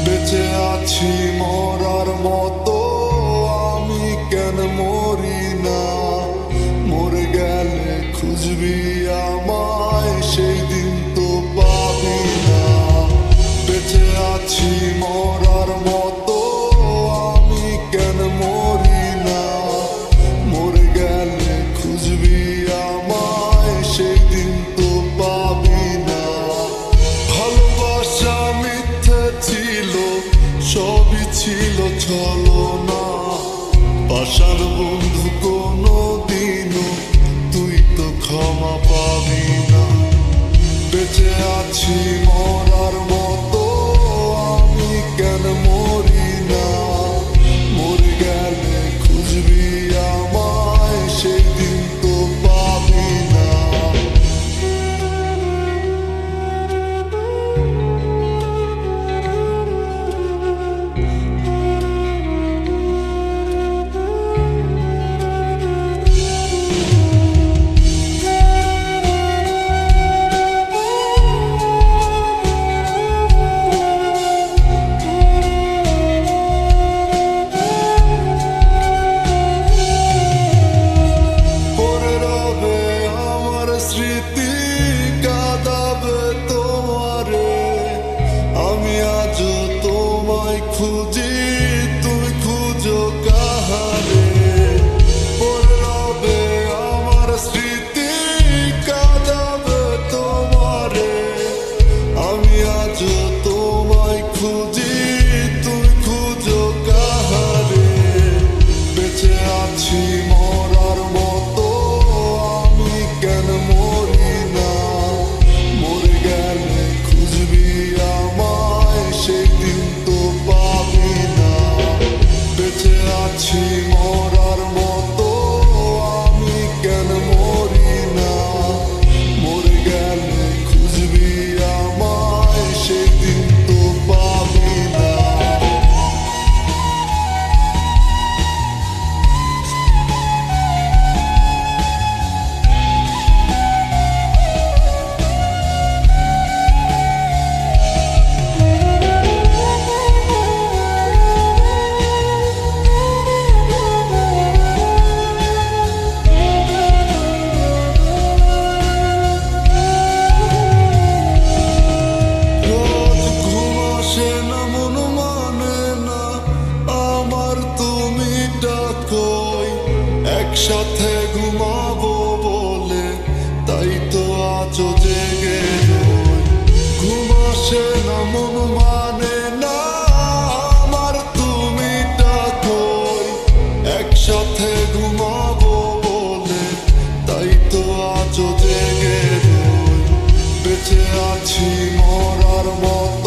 বেঁচে আছি মরার মতো, আমি কেন মরি না? মরে গেলে খুঁজবি আমায়, সেই দিন তো পাবি না। বেঁচে আছি মরার মতো, আমি কেন মরি না? মরে গেলে খুঁজবি আমায়, সেই দিন তো পাবি না। ভালোবাসা মিথ্যে ছিল, সবই ছিল ছলনা। পাশার বন্ধু কোনো দিনও তুই তো ক্ষমা পাবি না। বেঁচে আছি মরার মতো, আমি কেন মরি না? মরে গেলে খুঁজবি আমায়, সেই দিন তো পাবি না। স্মৃতি কাঁদাবে তোমারে, আমি আজও তোমায় খুঁজি, তুমি খুঁজো কাহারে? পড়ে রবে আমার স্মৃতি কাঁদাবে তোমারে, আমি আজও তোমায় খুঁজি, তুমি খুঁজো কাহারে? বেঁচে আছি মরার মতো, আমি কেন মরি না? মরে গেলে খুঁজবি আমায়, সেই দিন তো পাবি না। বেঁচে আছি মরার মতো, আমি কেন মরি না? মরে গেলে খুঁজবি আমায়, সেই দিন তো পাবি না। একসাথে ঘুমাবো বলে তাই তো আজও জেগে রই। ঘুম আসে না, মন মানে না আমার, তুমি ডাকোই। একসাথে ঘুমাবো বলে তাই তো আজও জেগে রই। বেঁচে আছি মরার মতো,